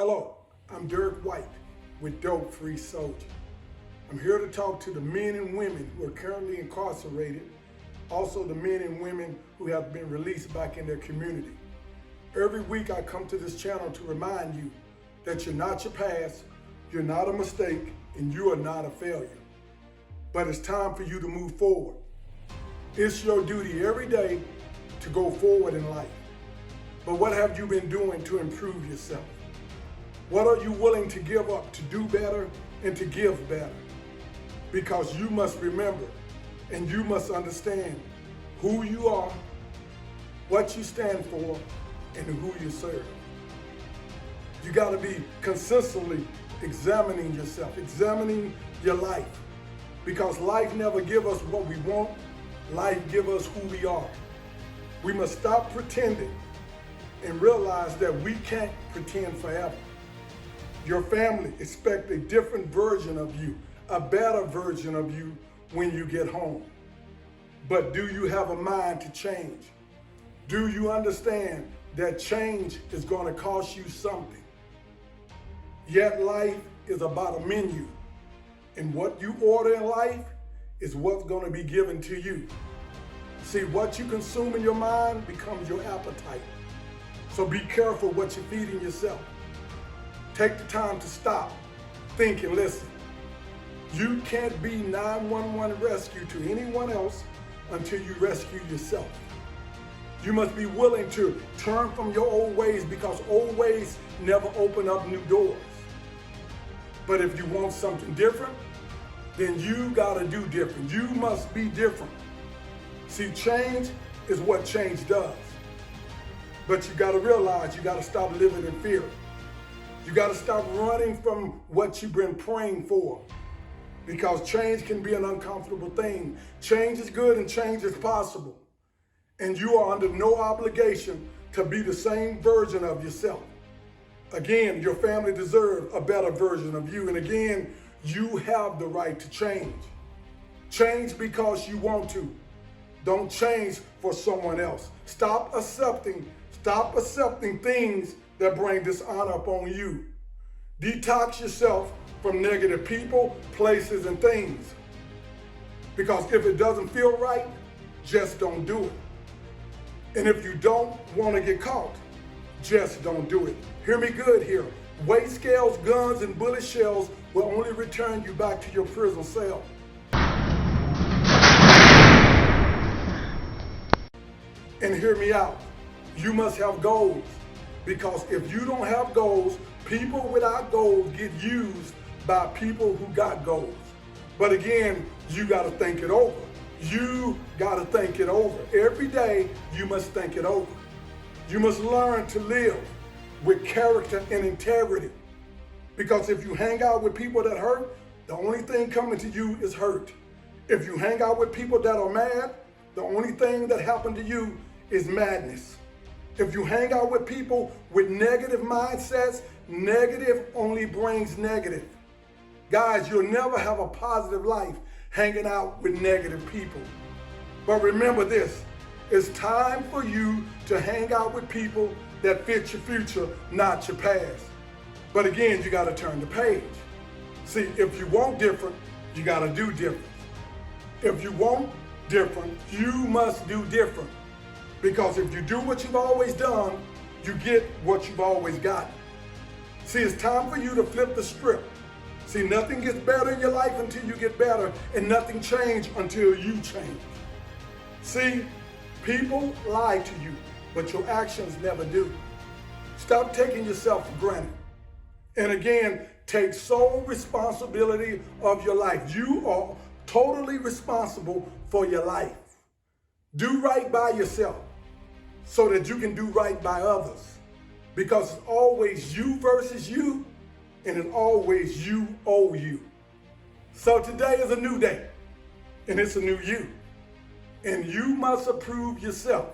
Hello, I'm Dirk White with Dope Free Soldier. I'm here to talk to the men and women who are currently incarcerated, also the men and women who have been released back in their community. Every week I come to this channel to remind you that you're not your past, you're not a mistake, and you are not a failure. But it's time for you to move forward. It's your duty every day to go forward in life. But what have you been doing to improve yourself? What are you willing to give up to do better and to give better? Because you must remember and you must understand who you are, what you stand for, and who you serve. You got to be consistently examining yourself, examining your life. Because life never gives us what we want, life gives us who we are. We must stop pretending and realize that we can't pretend forever. Your family expects a different version of you, a better version of you when you get home. But do you have a mind to change? Do you understand that change is going to cost you something? Yet life is about a menu, and what you order in life is what's going to be given to you. See, what you consume in your mind becomes your appetite. So be careful what you're feeding yourself. Take the time to stop, think, and listen. You can't be 911 rescue to anyone else until you rescue yourself. You must be willing to turn from your old ways, because old ways never open up new doors. But if you want something different, then you gotta do different. You must be different. See, change is what change does. But you gotta realize you gotta stop living in fear. You gotta stop running from what you've been praying for, because change can be an uncomfortable thing. Change is good and change is possible. And you are under no obligation to be the same version of yourself. Again, your family deserves a better version of you. And again, you have the right to change. Change because you want to. Don't change for someone else. Stop accepting things that bring dishonor upon you. Detox yourself from negative people, places, and things. Because if it doesn't feel right, just don't do it. And if you don't want to get caught, just don't do it. Hear me good here. Weight scales, guns, and bullet shells will only return you back to your prison cell. And hear me out. You must have goals. Because if you don't have goals, people without goals get used by people who got goals. But again, you got to think it over. You got to think it over. Every day, you must think it over. You must learn to live with character and integrity. Because if you hang out with people that hurt, the only thing coming to you is hurt. If you hang out with people that are mad, the only thing that happened to you is madness. If you hang out with people with negative mindsets, negative only brings negative. Guys, you'll never have a positive life hanging out with negative people. But remember this, it's time for you to hang out with people that fit your future, not your past. But again, you gotta turn the page. See, if you want different, you gotta do different. If you want different, you must do different. Because if you do what you've always done, you get what you've always gotten. See, it's time for you to flip the script. See, nothing gets better in your life until you get better, and nothing changes until you change. See, people lie to you, but your actions never do. Stop taking yourself for granted. And again, take sole responsibility of your life. You are totally responsible for your life. Do right by yourself so that you can do right by others. Because it's always you versus you, and it's always you owe you. So today is a new day, and it's a new you. And you must approve yourself.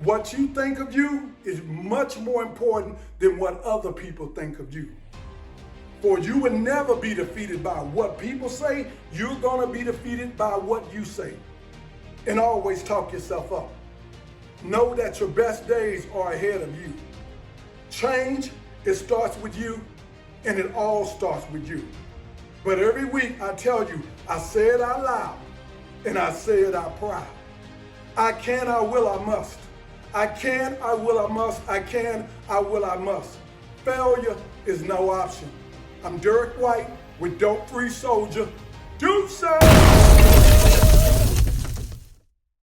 What you think of you is much more important than what other people think of you. For you will never be defeated by what people say. You're gonna be defeated by what you say. And always talk yourself up. Know that your best days are ahead of you. Change It starts with you, and it all starts with you. But every week I tell you, I say it out loud, and I say it out proud. I can, I will, I must. I can, I will, I must. I can, I will, I must. Failure is no option. I'm Derek White with Dope Free Soldier. Deuces!